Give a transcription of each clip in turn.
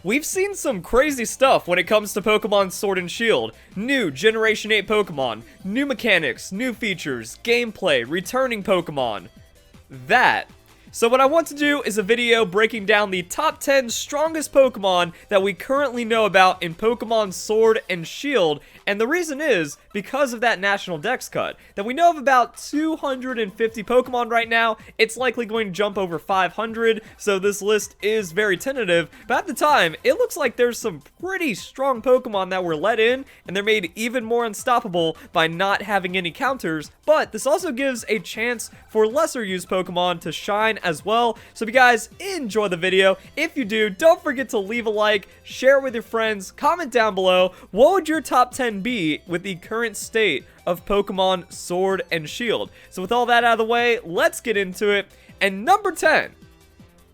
We've seen some crazy stuff when it comes to Pokemon Sword and Shield. New Generation 8 Pokemon, new mechanics, new features, gameplay, returning Pokemon. So what I want to do is a video breaking down the top 10 strongest Pokemon that we currently know about in Pokemon Sword and Shield, and the reason is because of that National Dex cut. That we know of about 250 Pokemon right now. It's likely going to jump over 500, so this list is very tentative, but at the time, it looks like there's some pretty strong Pokemon that were let in, and they're made even more unstoppable by not having any counters, but this also gives a chance for lesser used Pokemon to shine as well. So if you guys enjoy the video, if you do, don't forget to leave a like, share it with your friends, comment down below, what would your top 10 be with the current state of Pokemon Sword and Shield? So with all that out of the way, let's get into it. And number 10,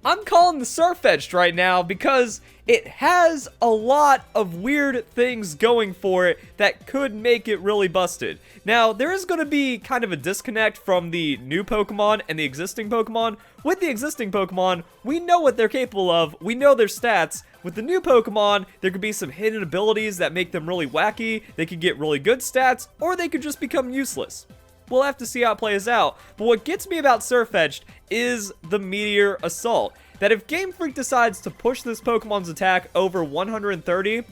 I'm calling the Sirfetch'd right now because it has a lot of weird things going for it that could make it really busted. Now, there is going to be kind of a disconnect from the new Pokemon and the existing Pokemon. With the existing Pokemon, we know what they're capable of, we know their stats. With the new Pokemon, there could be some hidden abilities that make them really wacky, they could get really good stats, or they could just become useless. We'll have to see how it plays out, but what gets me about Sirfetch'd is the Meteor Assault. That if Game Freak decides to push this Pokemon's attack over 130,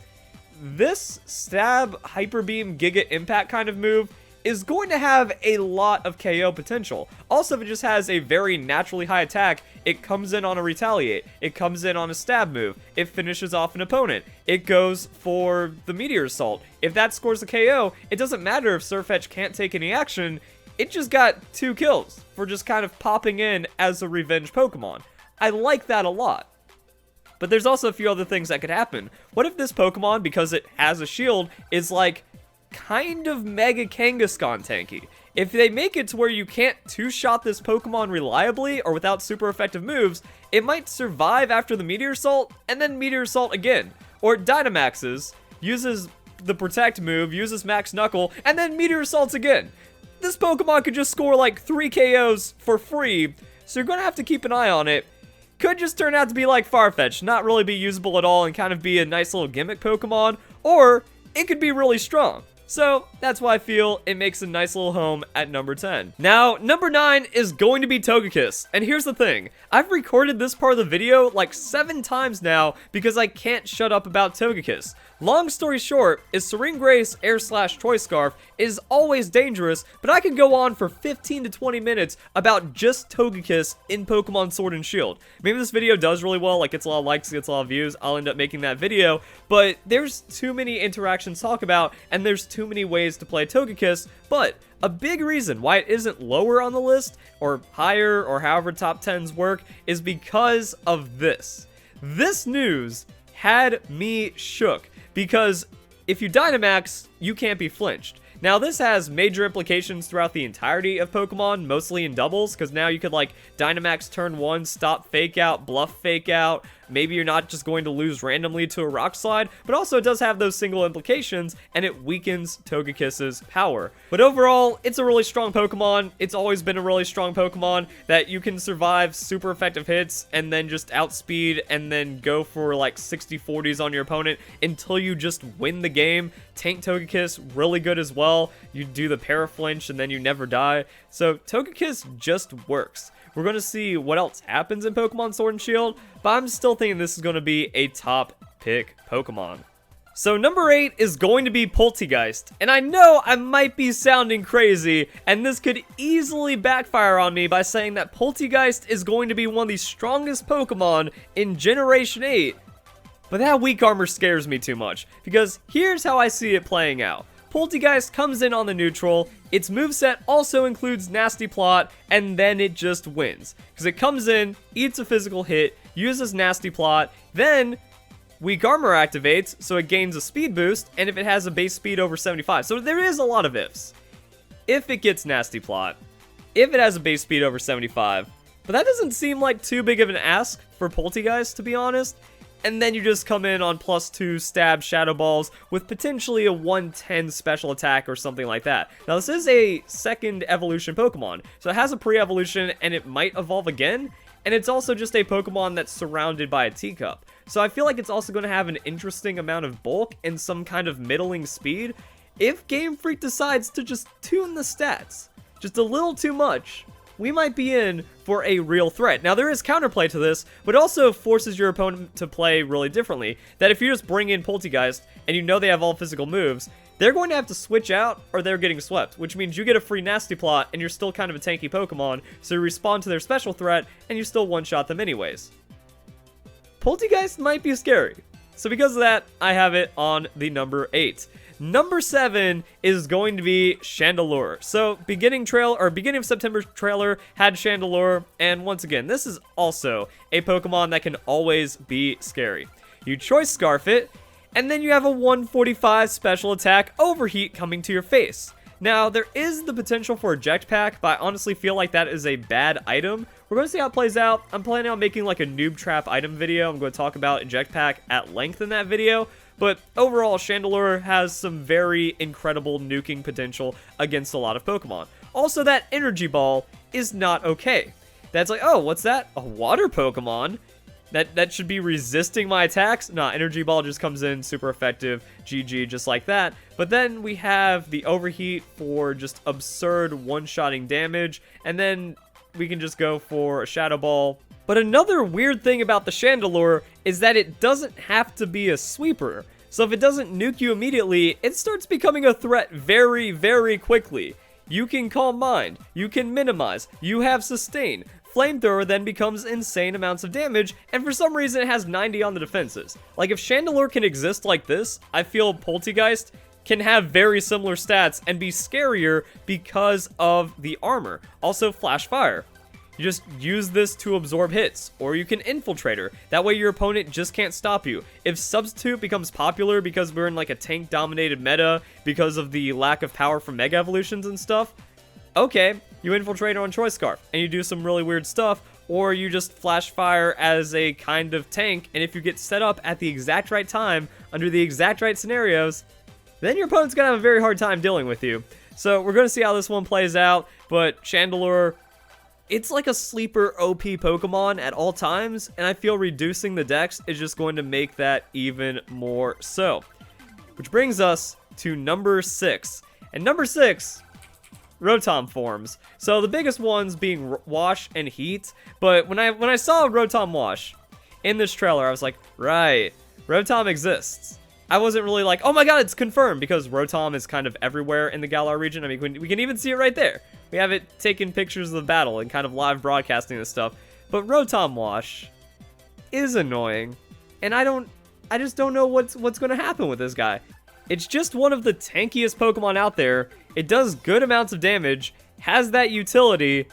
this Stab, Hyper Beam, Giga Impact kind of move is going to have a lot of KO potential. Also, if it just has a very naturally high attack, it comes in on a Retaliate, it comes in on a Stab move, it finishes off an opponent, it goes for the Meteor Assault. If that scores a KO, it doesn't matter if Sirfetch'd can't take any action, it just got 2 kills for just kind of popping in as a revenge Pokemon. I like that a lot. But there's also a few other things that could happen. What if this Pokemon, because it has a shield, is like kind of Mega Kangaskhan tanky? If they make it to where you can't two-shot this Pokemon reliably or without super effective moves, it might survive after the Meteor Assault and then Meteor Assault again. Or it Dynamaxes, uses the Protect move, uses Max Knuckle, and then Meteor Assaults again. This Pokemon could just score like 3 KOs for free, so you're going to have to keep an eye on it. Could just turn out to be like Farfetch'd, not really be usable at all and kind of be a nice little gimmick Pokemon, or it could be really strong. So that's why I feel it makes a nice little home at number 10. Now, number 9 is going to be Togekiss. And here's the thing, I've recorded this part of the video like 7 times now because I can't shut up about Togekiss. Long story short, is Serene Grace Air/Choice Scarf is always dangerous, but I can go on for 15 to 20 minutes about just Togekiss in Pokemon Sword and Shield. Maybe this video does really well, like gets a lot of likes, gets a lot of views, I'll end up making that video, but there's too many interactions to talk about, and there's too many ways to play Togekiss, but a big reason why it isn't lower on the list, or higher, or however top 10s work, is because of this. This news had me shook. Because if you Dynamax, you can't be flinched. Now, this has major implications throughout the entirety of Pokemon, mostly in doubles, because now you could, like, Dynamax turn 1, stop Fake Out, bluff Fake Out. Maybe you're not just going to lose randomly to a Rock Slide, but also it does have those single implications, and it weakens Togekiss's power. But overall, it's a really strong Pokemon. It's always been a really strong Pokemon that you can survive super effective hits, and then just outspeed, and then go for, like, 60-40s on your opponent until you just win the game. Tank Togekiss, really good as well. You do the Paraflinch, and then you never die. So, Togekiss just works. We're going to see what else happens in Pokemon Sword and Shield, but I'm still thinking this is going to be a top pick Pokemon. So number 8 is going to be Polteageist, and I know I might be sounding crazy, and this could easily backfire on me by saying that Polteageist is going to be one of the strongest Pokemon in Generation 8, but that weak armor scares me too much, because here's how I see it playing out. Polteageist comes in on the neutral, its moveset also includes Nasty Plot, and then it just wins. Because it comes in, eats a physical hit, uses Nasty Plot, then Weak Armor activates, so it gains a speed boost, and if it has a base speed over 75. So there is a lot of ifs. If it gets Nasty Plot, if it has a base speed over 75, but that doesn't seem like too big of an ask for Polteageist, to be honest. And then you just come in on +2 stab Shadow Balls with potentially a 110 special attack or something like that. Now this is a second evolution Pokemon, so it has a pre-evolution and it might evolve again. and it's also just a Pokemon that's surrounded by a teacup. So I feel like it's also going to have an interesting amount of bulk and some kind of middling speed if Game Freak decides to just tune the stats just a little too much. We might be in for a real threat. Now, there is counterplay to this, but it also forces your opponent to play really differently. That if you just bring in Poltegeist, and you know they have all physical moves, they're going to have to switch out, or they're getting swept, which means you get a free Nasty Plot, and you're still kind of a tanky Pokemon, so you respond to their special threat, and you still one-shot them anyways. Poltegeist might be scary. So because of that, I have it on the number 8. Number 7 is going to be Chandelure. So beginning of September trailer had Chandelure, and once again, this is also a Pokemon that can always be scary. You Choice Scarf it, and then you have a 145 special attack Overheat coming to your face. Now, there is the potential for Eject Pack, but I honestly feel like that is a bad item. We're going to see how it plays out. I'm planning on making like a Noob Trap item video. I'm going to talk about Eject Pack at length in that video. But overall, Chandelure has some very incredible nuking potential against a lot of Pokemon. Also, that Energy Ball is not okay. That's like, oh, what's that? A water Pokemon? That should be resisting my attacks? Nah, Energy Ball just comes in, super effective, GG, just like that. But then we have the Overheat for just absurd one-shotting damage, and then we can just go for a Shadow Ball. But another weird thing about the Chandelure is that it doesn't have to be a sweeper. So if it doesn't nuke you immediately, it starts becoming a threat very, very quickly. You can Calm Mind, you can Minimize, you have Sustain. Flamethrower then becomes insane amounts of damage, and for some reason it has 90 on the defenses. Like, if Chandelure can exist like this, I feel Poltegeist can have very similar stats and be scarier because of the armor. Also, Flash Fire. You just use this to absorb hits, or you can Infiltrator. That way your opponent just can't stop you. If Substitute becomes popular because we're in like a tank-dominated meta because of the lack of power from Mega Evolutions and stuff, okay, you Infiltrate on Choice Scarf, and you do some really weird stuff, or you just Flash Fire as a kind of tank, and if you get set up at the exact right time, under the exact right scenarios, then your opponent's gonna have a very hard time dealing with you. So we're gonna see how this one plays out, but Chandelure, it's like a sleeper OP Pokemon at all times, and I feel reducing the dex is just going to make that even more so. Which brings us to number 6. And number 6, Rotom forms. So the biggest ones being Wash and Heat, but when I saw Rotom Wash in this trailer, I was like, right, Rotom exists. I wasn't really like, oh my god, it's confirmed, because Rotom is kind of everywhere in the Galar region. I mean, we can even see it right there. We have it taking pictures of the battle and kind of live broadcasting this stuff. But Rotom Wash is annoying, and I just don't know what's going to happen with this guy. It's just one of the tankiest Pokemon out there. It does good amounts of damage, has that utility,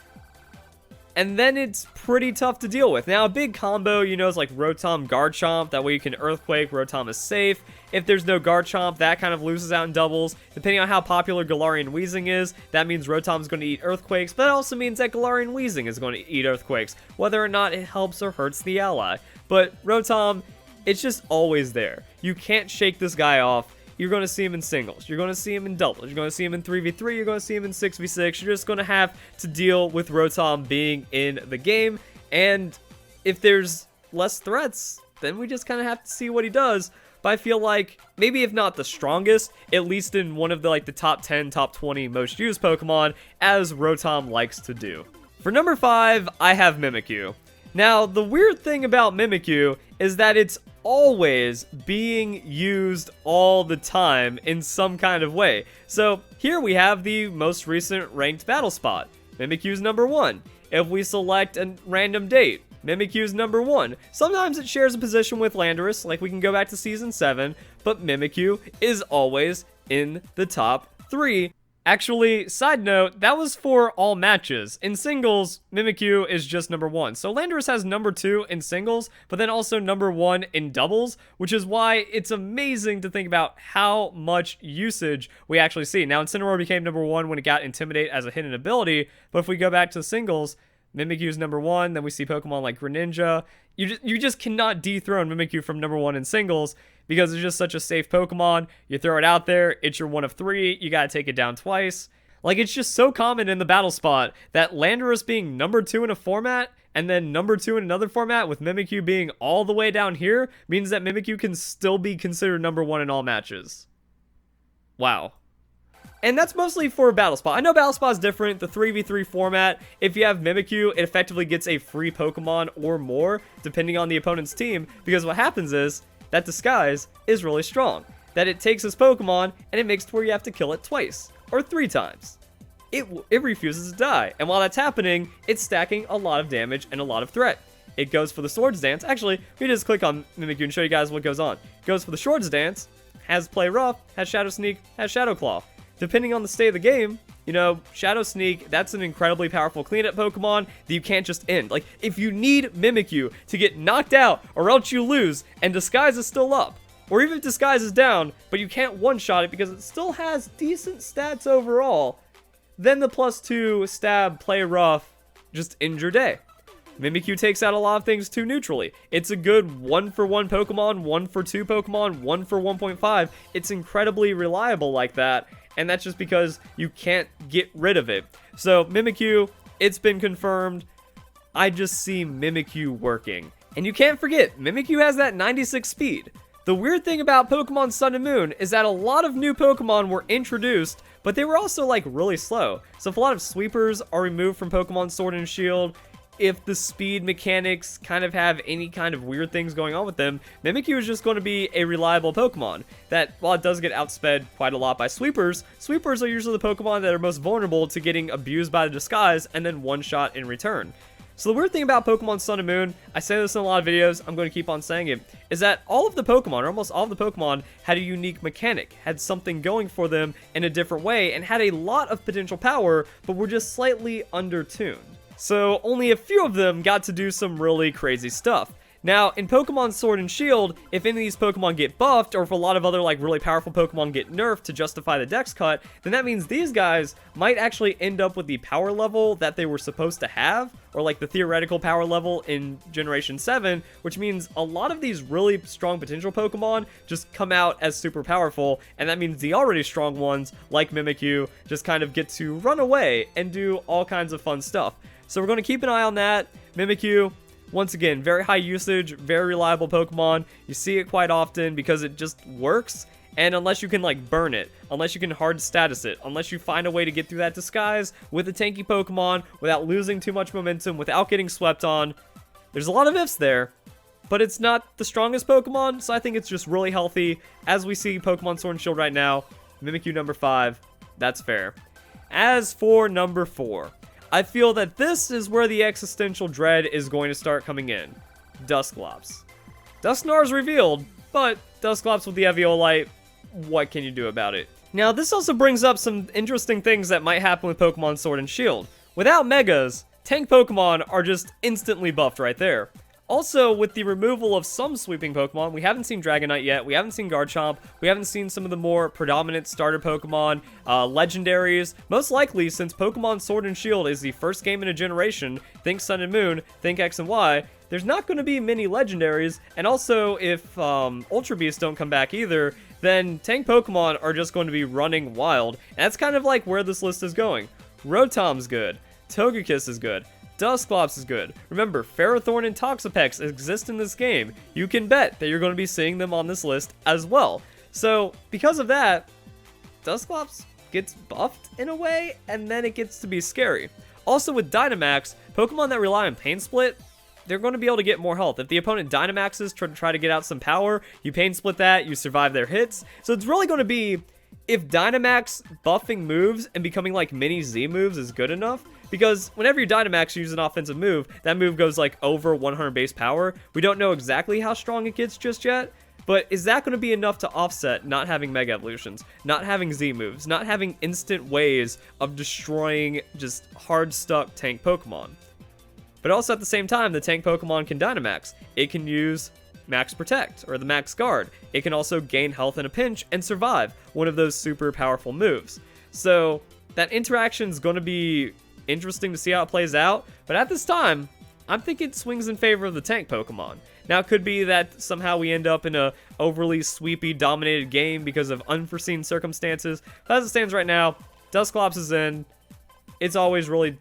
and then it's pretty tough to deal with. Now, a big combo, you know, is like Rotom Garchomp. That way you can Earthquake, Rotom is safe. If there's no Garchomp, that kind of loses out in doubles. Depending on how popular Galarian Weezing is, that means Rotom's going to eat Earthquakes, but it also means that Galarian Weezing is going to eat Earthquakes, whether or not it helps or hurts the ally. But Rotom, it's just always there. You can't shake this guy off. You're going to see him in singles. You're going to see him in doubles. You're going to see him in 3v3. You're going to see him in 6v6. You're just going to have to deal with Rotom being in the game. And if there's less threats, then we just kind of have to see what he does. But I feel like, maybe if not the strongest, at least in one of the top 10, top 20 most used Pokemon, as Rotom likes to do. For number 5, I have Mimikyu. Now, the weird thing about Mimikyu is that it's always being used all the time in some kind of way. So here we have the most recent ranked battle spot. Mimikyu's number 1. If we select a random date, Mimikyu's number 1. Sometimes it shares a position with Landorus, like we can go back to Season 7, but Mimikyu is always in the top 3. Actually, side note, that was for all matches. In singles, Mimikyu is just number 1. So Landorus has number 2 in singles, but then also number 1 in doubles, which is why it's amazing to think about how much usage we actually see. Now, Incineroar became number 1 when it got Intimidate as a hidden ability, but if we go back to singles, Mimikyu's number 1, then we see Pokemon like Greninja. You just cannot dethrone Mimikyu from number 1 in singles, because it's just such a safe Pokemon. You throw it out there, it's your 1 of 3, you gotta take it down twice. Like, it's just so common in the battle spot that Landorus being number 2 in a format And then number 2 in another format with Mimikyu being all the way down here means that Mimikyu can still be considered number 1 in all matches. Wow. And that's mostly for Battle Spot. I know Battle Spot is different, the 3v3 format. If you have Mimikyu, it effectively gets a free Pokemon or more, depending on the opponent's team, because what happens is that Disguise is really strong. That it takes this Pokemon, and it makes it to where you have to kill it twice, or 3 times. It refuses to die, and while that's happening, it's stacking a lot of damage and a lot of threat. It goes for the Swords Dance. Actually, we just click on Mimikyu and show you guys what goes on. It goes for the Swords Dance, has Play Rough, has Shadow Sneak, has Shadow Claw. Depending on the state of the game, you know, Shadow Sneak, that's an incredibly powerful cleanup Pokemon that you can't just end. Like, if you need Mimikyu to get knocked out or else you lose, and Disguise is still up, or even if Disguise is down, but you can't one-shot it because it still has decent stats overall, then the +2 stab, play rough, just end your day. Mimikyu takes out a lot of things too neutrally. It's a good 1-for-1 Pokemon, 1-for-2 Pokemon, 1-for-1.5. It's incredibly reliable like that, and that's just because you can't get rid of it. So Mimikyu, it's been confirmed. I just see Mimikyu working. And you can't forget, Mimikyu has that 96 speed. The weird thing about Pokemon Sun and Moon is that a lot of new Pokemon were introduced, but they were also like really slow. So if a lot of sweepers are removed from Pokemon Sword and Shield, if the speed mechanics kind of have any kind of weird things going on with them, Mimikyu is just going to be a reliable Pokemon. That, while it does get outsped quite a lot by sweepers, sweepers are usually the Pokemon that are most vulnerable to getting abused by the Disguise and then one-shot in return. So the weird thing about Pokemon Sun and Moon, I say this in a lot of videos, I'm going to keep on saying it, is that all of the Pokemon, or almost all of the Pokemon, had a unique mechanic, had something going for them in a different way, and had a lot of potential power, but were just slightly undertuned. So only a few of them got to do some really crazy stuff. Now, in Pokemon Sword and Shield, if any of these Pokemon get buffed, or if a lot of other like really powerful Pokemon get nerfed to justify the dex cut, then that means these guys might actually end up with the power level that they were supposed to have, or like the theoretical power level in Generation 7, which means a lot of these really strong potential Pokemon just come out as super powerful, and that means the already strong ones, like Mimikyu, just kind of get to run away and do all kinds of fun stuff. So we're going to keep an eye on that. Mimikyu, once again, very high usage, very reliable Pokemon. You see it quite often because it just works. And unless you can like burn it, unless you can hard status it, unless you find a way to get through that Disguise with a tanky Pokemon without losing too much momentum, without getting swept on, there's a lot of ifs there. But it's not the strongest Pokemon, so I think it's just really healthy. As we see Pokemon Sword and Shield right now, Mimikyu number 5, that's fair. As for number 4, I feel that this is where the existential dread is going to start coming in. Dusclops. Dusknoir is revealed, but Dusclops with the Eviolite, what can you do about it? Now, this also brings up some interesting things that might happen with Pokemon Sword and Shield. Without Megas, tank Pokemon are just instantly buffed right there. Also, with the removal of some sweeping Pokemon, we haven't seen Dragonite yet, we haven't seen Garchomp, we haven't seen some of the more predominant starter Pokemon, legendaries. Most likely, since Pokemon Sword and Shield is the first game in a generation, think Sun and Moon, think X and Y, there's not going to be many legendaries, and also if Ultra Beasts don't come back either, then tank Pokemon are just going to be running wild, and that's kind of like where this list is going. Rotom's good, Togekiss is good, Dusclops is good. Remember, Ferrothorn and Toxapex exist in this game. You can bet that you're going to be seeing them on this list as well. So, because of that, Dusclops gets buffed in a way, and then it gets to be scary. Also with Dynamax, Pokemon that rely on Pain Split, they're going to be able to get more health. If the opponent Dynamaxes to try to get out some power, you Pain Split that, you survive their hits. So it's really going to be, if Dynamax buffing moves and becoming like mini Z moves is good enough, because whenever you Dynamax, you use an offensive move, that move goes like over 100 base power. We don't know exactly how strong it gets just yet, but is that going to be enough to offset not having Mega Evolutions, not having Z moves, not having instant ways of destroying just hard stuck tank Pokemon? But also at the same time, the tank Pokemon can Dynamax. It can use Max Protect, or the Max Guard. It can also gain health in a pinch and survive one of those super powerful moves. So that interaction is going to be interesting to see how it plays out, but at this time, I'm thinking it swings in favor of the tank Pokemon. Now, it could be that somehow we end up in a overly sweepy, dominated game because of unforeseen circumstances. But as it stands right now, Dusclops is in. It's always really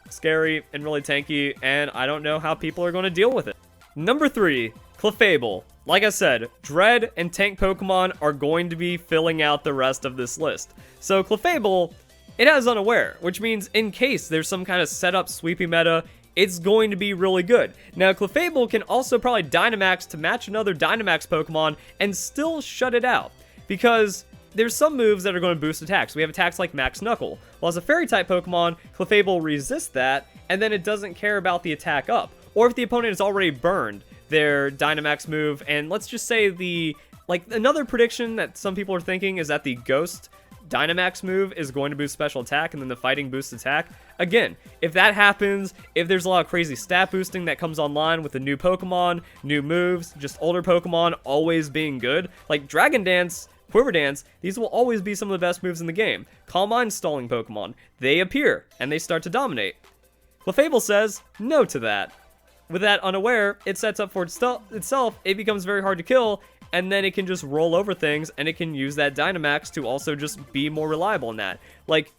scary and really tanky, and I don't know how people are going to deal with it. Number 3, Clefable. Like I said, Dread and Tank Pokemon are going to be filling out the rest of this list. So Clefable, it has Unaware, which means in case there's some kind of setup sweepy meta, it's going to be really good. Now, Clefable can also probably Dynamax to match another Dynamax Pokemon and still shut it out, because there's some moves that are going to boost attacks. We have attacks like Max Knuckle. Well, as a Fairy-type Pokemon, Clefable resists that, and then it doesn't care about the attack up. Or if the opponent has already burned their Dynamax move, and let's just say another prediction that some people are thinking is that the Ghost Dynamax move is going to boost special attack, and then the Fighting boosts attack. Again, if that happens, if there's a lot of crazy stat boosting that comes online with the new Pokemon, new moves, just older Pokemon always being good, like Dragon Dance, Quiver Dance, these will always be some of the best moves in the game. Calm Mind stalling Pokemon, they appear, and they start to dominate. Clefable says no to that. With that Unaware, it sets up for itself, it becomes very hard to kill, and then it can just roll over things, and it can use that Dynamax to also just be more reliable in that. Like,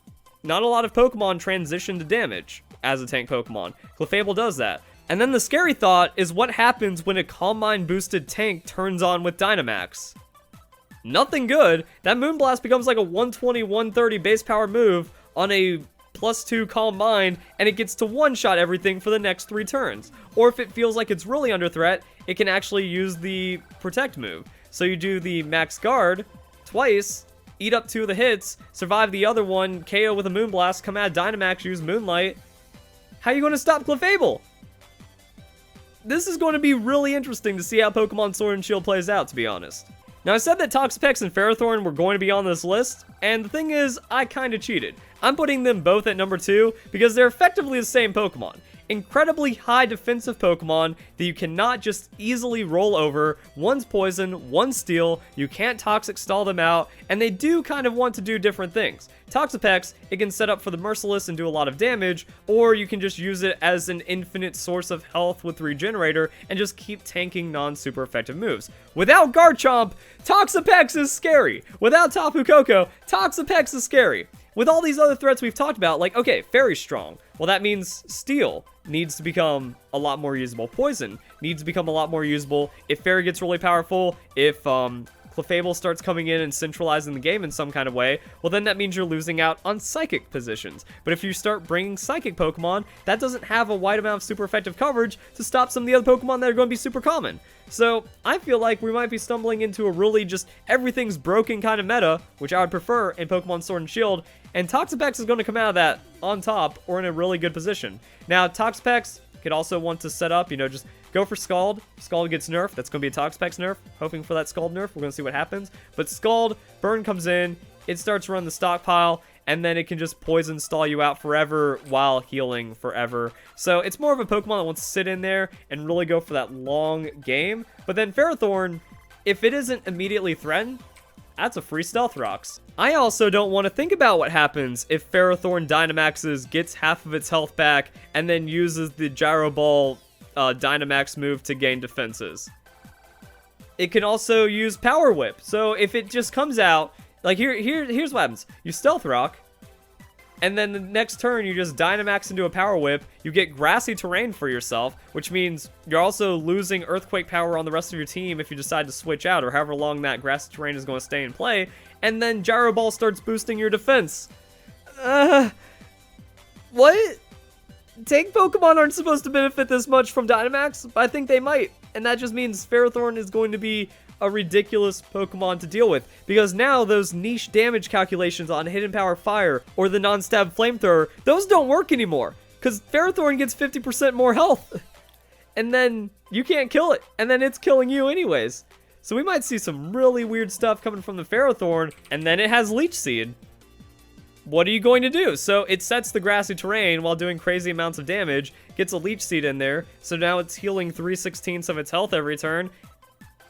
not a lot of Pokemon transition to damage as a tank Pokemon. Clefable does that. And then the scary thought is what happens when a Calm Mind boosted tank turns on with Dynamax. Nothing good. That Moonblast becomes like a 120, 130 base power move on a +2 Calm Mind, and it gets to one-shot everything for the next 3 turns. Or if it feels like it's really under threat, it can actually use the Protect move. So you do the Max Guard twice, eat up 2 of the hits, survive the other one, KO with a Moonblast, come out Dynamax, use Moonlight. How are you going to stop Clefable? This is going to be really interesting to see how Pokemon Sword and Shield plays out, to be honest. Now, I said that Toxapex and Ferrothorn were going to be on this list, and the thing is, I kind of cheated. I'm putting them both at number 2 because they're effectively the same Pokemon. Incredibly high defensive Pokemon that you cannot just easily roll over. One's poison, one's steel, you can't Toxic stall them out, and they do kind of want to do different things. Toxapex, it can set up for the Merciless and do a lot of damage, or you can just use it as an infinite source of health with Regenerator and just keep tanking non-super effective moves. Without Garchomp, Toxapex is scary. Without Tapu Koko, Toxapex is scary. With all these other threats we've talked about, like, okay, Fairy Strong. Well, that means Steel needs to become a lot more usable. Poison needs to become a lot more usable. If Fairy gets really powerful, if Clefable starts coming in and centralizing the game in some kind of way, well, then that means you're losing out on Psychic positions. But if you start bringing Psychic Pokemon, that doesn't have a wide amount of super effective coverage to stop some of the other Pokemon that are going to be super common. So I feel like we might be stumbling into a really just everything's broken kind of meta, which I would prefer in Pokemon Sword and Shield, and Toxapex is going to come out of that on top or in a really good position. Now, Toxapex could also want to set up, just go for Scald. Scald gets nerfed. That's going to be a Toxapex nerf. Hoping for that Scald nerf. We're going to see what happens. But Scald, Burn comes in. It starts to run the stockpile. And then it can just poison stall you out forever while healing forever. So it's more of a Pokemon that wants to sit in there and really go for that long game. But then Ferrothorn, if it isn't immediately threatened, that's a free Stealth Rocks. I also don't want to think about what happens if Ferrothorn Dynamaxes, gets half of its health back, and then uses the Gyro Ball Dynamax move to gain defenses. It can also use Power Whip. So if it just comes out, like here's what happens. You Stealth Rock, and then the next turn you just Dynamax into a Power Whip. You get Grassy Terrain for yourself, which means you're also losing Earthquake power on the rest of your team if you decide to switch out, or however long that Grassy Terrain is going to stay in play. And then Gyro Ball starts boosting your defense. What? Tank Pokemon aren't supposed to benefit this much from Dynamax, but I think they might. And that just means Ferrothorn is going to be a ridiculous Pokemon to deal with, because now those niche damage calculations on Hidden Power Fire or the non-stab Flamethrower, those don't work anymore, because Ferrothorn gets 50% more health, and then you can't kill it, and then it's killing you anyways. So we might see some really weird stuff coming from the Ferrothorn, and then it has Leech Seed. What are you going to do? So it sets the Grassy Terrain while doing crazy amounts of damage, gets a Leech Seed in there, so now it's healing 3/16 of its health every turn,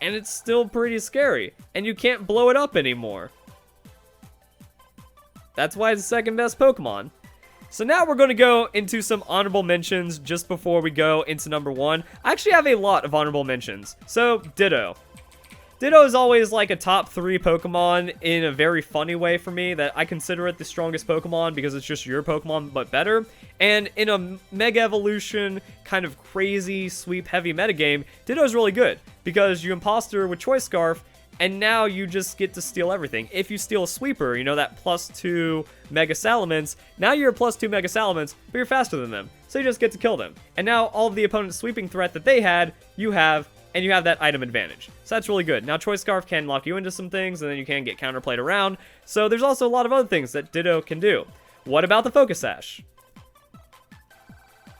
and it's still pretty scary, and you can't blow it up anymore. That's why it's the second best Pokemon. So now we're going to go into some honorable mentions just before we go into number 1. I actually have a lot of honorable mentions. So, Ditto. Ditto is always like a top 3 Pokemon in a very funny way for me, that I consider it the strongest Pokemon because it's just your Pokemon but better. And in a Mega Evolution kind of crazy sweep heavy metagame, Ditto is really good because you imposter with Choice Scarf, and now you just get to steal everything. If you steal a Sweeper, you know, that +2 Mega Salamence, now you're a +2 Mega Salamence, but you're faster than them, so you just get to kill them. And now all of the opponent's sweeping threat that they had, you have, and you have that item advantage. So that's really good. Now Choice Scarf can lock you into some things, and then you can get counterplayed around, so there's also a lot of other things that Ditto can do. What about the Focus Sash?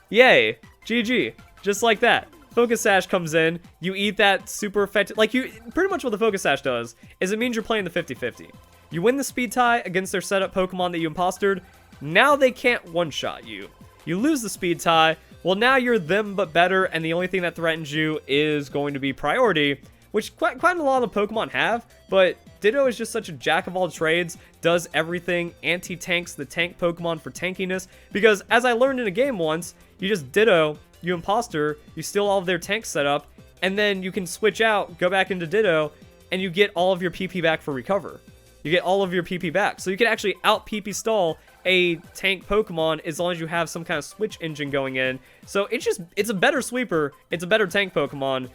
Yay, GG, just like that. Focus Sash comes in, you eat that super effective, like pretty much what the Focus Sash does is it means you're playing the 50-50. You win the speed tie against their setup Pokemon that you impostered, now they can't one-shot you. You lose the speed tie, well now you're them but better, and the only thing that threatens you is going to be priority, which quite a lot of Pokemon have, but Ditto is just such a jack of all trades, does everything, anti-tanks the tank Pokemon for tankiness, because as I learned in a game once, you just Ditto, you imposter, you steal all of their tanks set up, and then you can switch out, go back into Ditto, and you get all of your PP back for recover. You get all of your PP back. So you can actually out PP stall a tank Pokemon as long as you have some kind of switch engine going in. So it's a better sweeper, it's a better tank Pokemon.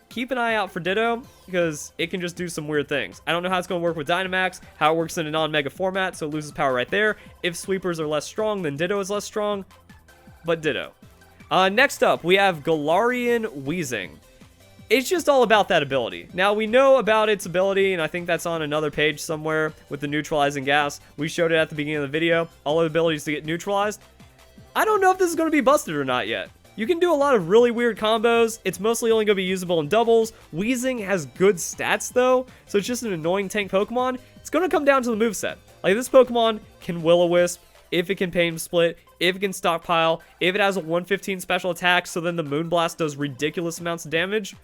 Keep an eye out for Ditto, because it can just do some weird things. I don't know how it's going to work with Dynamax, how it works in a non-mega format, so it loses power right there. If sweepers are less strong, then Ditto is less strong, but Ditto. Next up, we have Galarian Wheezing. It's just all about that ability. Now, we know about its ability, and I think that's on another page somewhere with the neutralizing gas. We showed it at the beginning of the video. All the abilities to get neutralized. I don't know if this is going to be busted or not yet. You can do a lot of really weird combos. It's mostly only going to be usable in doubles. Wheezing has good stats, though, so it's just an annoying tank Pokemon. It's going to come down to the moveset. Like, this Pokemon can Will-O-Wisp, if it can Pain Split, if it can Stockpile, if it has a 115 special attack, so then the Moonblast does ridiculous amounts of damage,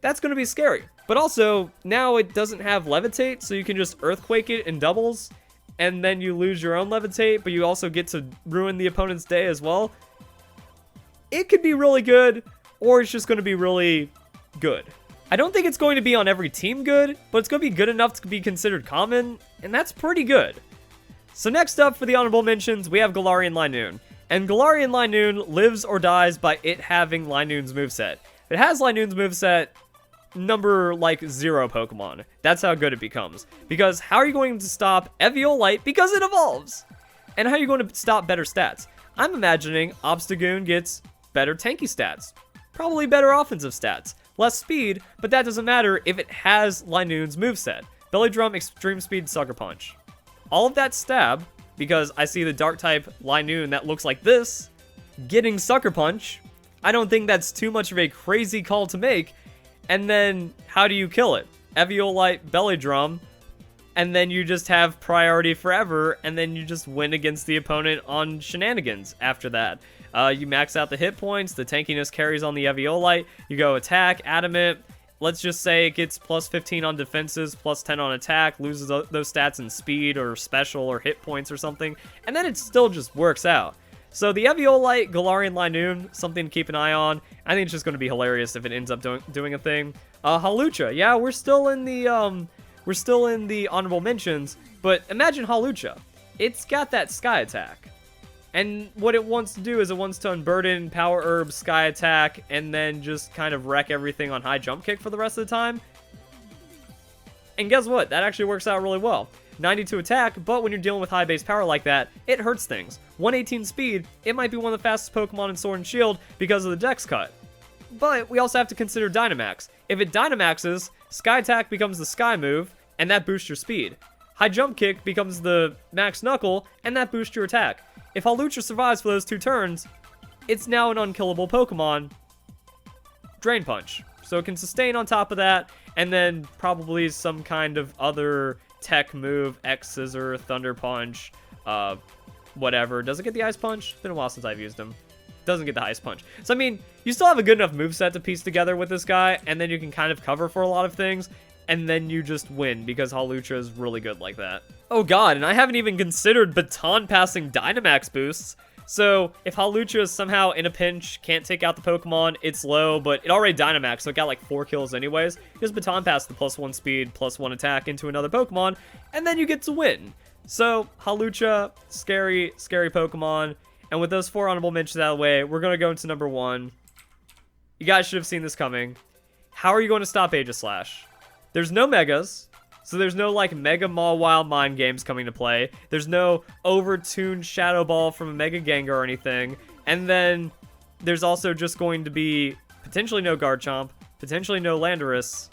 that's going to be scary. But also, now it doesn't have Levitate, so you can just Earthquake it in doubles, and then you lose your own Levitate, but you also get to ruin the opponent's day as well. It could be really good, or it's just going to be really good. I don't think it's going to be on every team good, but it's going to be good enough to be considered common, and that's pretty good. So next up for the honorable mentions, we have Galarian Linoon. And Galarian Linoon lives or dies by it having Linoon's moveset. If it has Linoon's moveset, number like 0 Pokemon. That's how good it becomes. Because how are you going to stop Eviolite? Because it evolves! And how are you going to stop better stats? I'm imagining Obstagoon gets better tanky stats. Probably better offensive stats. Less speed, but that doesn't matter if it has Linoon's moveset. Belly Drum, Extreme Speed, Sucker Punch. All of that stab, because I see the dark type Linoon that looks like this, getting Sucker Punch. I don't think that's too much of a crazy call to make. And then, how do you kill it? Eviolite, Belly Drum, and then you just have priority forever, and then you just win against the opponent on shenanigans after that. You max out the hit points, the tankiness carries on the Eviolite, you go attack, adamant. Let's just say it gets plus 15 on defenses, plus 10 on attack, loses those stats in speed or special or hit points or something, and then it still just works out. So the Eviolite, Galarian Linoon, something to keep an eye on. I think it's just going to be hilarious if it ends up doing a thing. Hawlucha, yeah, we're still in the honorable mentions, but imagine Hawlucha. It's got that Sky Attack. And what it wants to do is it wants to Unburden, Power Herb, Sky Attack, and then just kind of wreck everything on High Jump Kick for the rest of the time. And guess what? That actually works out really well. 92 attack, but when you're dealing with high base power like that, it hurts things. 118 speed, it might be one of the fastest Pokemon in Sword and Shield because of the Dex cut. But we also have to consider Dynamax. If it Dynamaxes, Sky Attack becomes the Sky move, and that boosts your speed. High Jump Kick becomes the Max Knuckle, and that boosts your attack. If Hawlucha survives for those 2 turns, it's now an unkillable Pokemon. Drain Punch. So it can sustain on top of that, and then probably some kind of other tech move, X Scissor, Thunder Punch, whatever. Does it get the Ice Punch? It's been a while since I've used him. Doesn't get the Ice Punch. So, I mean, you still have a good enough moveset to piece together with this guy, and then you can kind of cover for a lot of things, and then you just win, because Hawlucha is really good like that. Oh god, and I haven't even considered baton passing Dynamax boosts. So if Hawlucha is somehow in a pinch, can't take out the Pokemon, it's low, but it already Dynamaxed, so it got like 4 kills anyways. Just Baton Pass the +1 speed, +1 attack into another Pokemon, and then you get to win. So Hawlucha, scary, scary Pokemon. And with those 4 honorable mentions out of the way, we're going to go into number 1. You guys should have seen this coming. How are you going to stop Aegislash? There's no Megas. So there's no, like, Mega Mawile Mind Games coming to play. There's no overtuned Shadow Ball from a Mega Gengar or anything. And then there's also just going to be potentially no Garchomp, potentially no Landorus.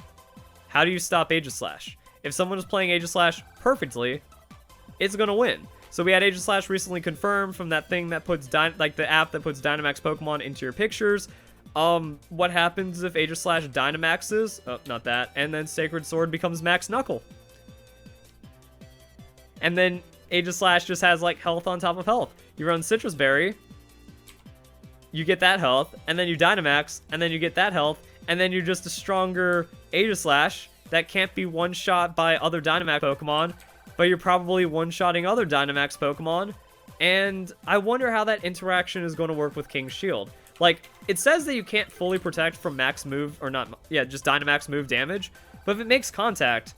How do you stop Aegislash? If someone is playing Aegislash perfectly, it's going to win. So we had Aegislash recently confirmed from that thing that puts, like, the app that puts Dynamax Pokemon into your pictures. What happens if Aegislash Dynamaxes? Oh, not that. And then Sacred Sword becomes Max Knuckle. And then Aegislash just has, like, health on top of health. You run Citrus Berry, you get that health, and then you Dynamax, and then you get that health, and then you're just a stronger Aegislash that can't be one-shot by other Dynamax Pokemon, but you're probably one-shotting other Dynamax Pokemon, and I wonder how that interaction is going to work with King's Shield. Like, it says that you can't fully protect from max move, or not, yeah, just Dynamax move damage, but if it makes contact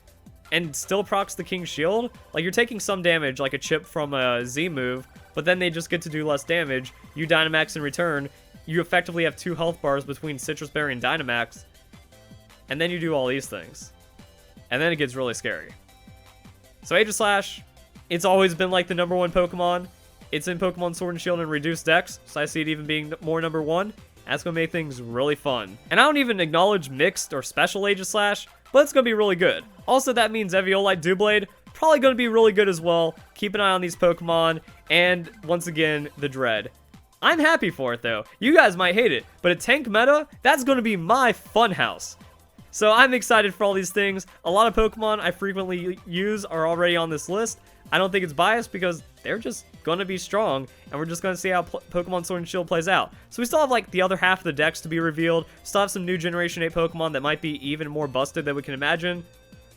and still procs the King's Shield, like, you're taking some damage, like a chip from a Z move, but then they just get to do less damage, you Dynamax in return, you effectively have 2 health bars between Citrus Berry and Dynamax, and then you do all these things. And then it gets really scary. So Aegislash, it's always been like the #1 Pokemon. It's in Pokemon Sword and Shield and Reduced Dex, so I see it even being more #1. That's going to make things really fun. And I don't even acknowledge Mixed or Special Aegislash, but it's going to be really good. Also, that means Eviolite Doublade, probably going to be really good as well. Keep an eye on these Pokemon, and once again, the Dread. I'm happy for it, though. You guys might hate it, but a tank meta, that's going to be my funhouse. So I'm excited for all these things. A lot of Pokemon I frequently use are already on this list. I don't think it's biased because they're just going to be strong, and we're just going to see how Pokemon Sword and Shield plays out. So we still have, like, the other half of the decks to be revealed. Still have some new Generation 8 Pokemon that might be even more busted than we can imagine.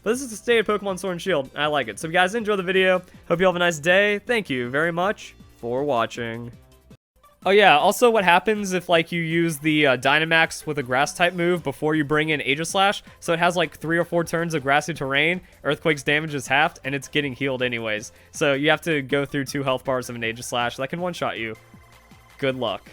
But this is the state of Pokemon Sword and Shield. I like it. So if you guys enjoy the video, hope you have a nice day. Thank you very much for watching. Oh yeah, also what happens if, like, you use the Dynamax with a Grass-type move before you bring in Aegislash, so it has, like, 3 or 4 turns of Grassy Terrain, Earthquake's damage is halved, and it's getting healed anyways. So you have to go through 2 health bars of an Aegislash that can one-shot you. Good luck.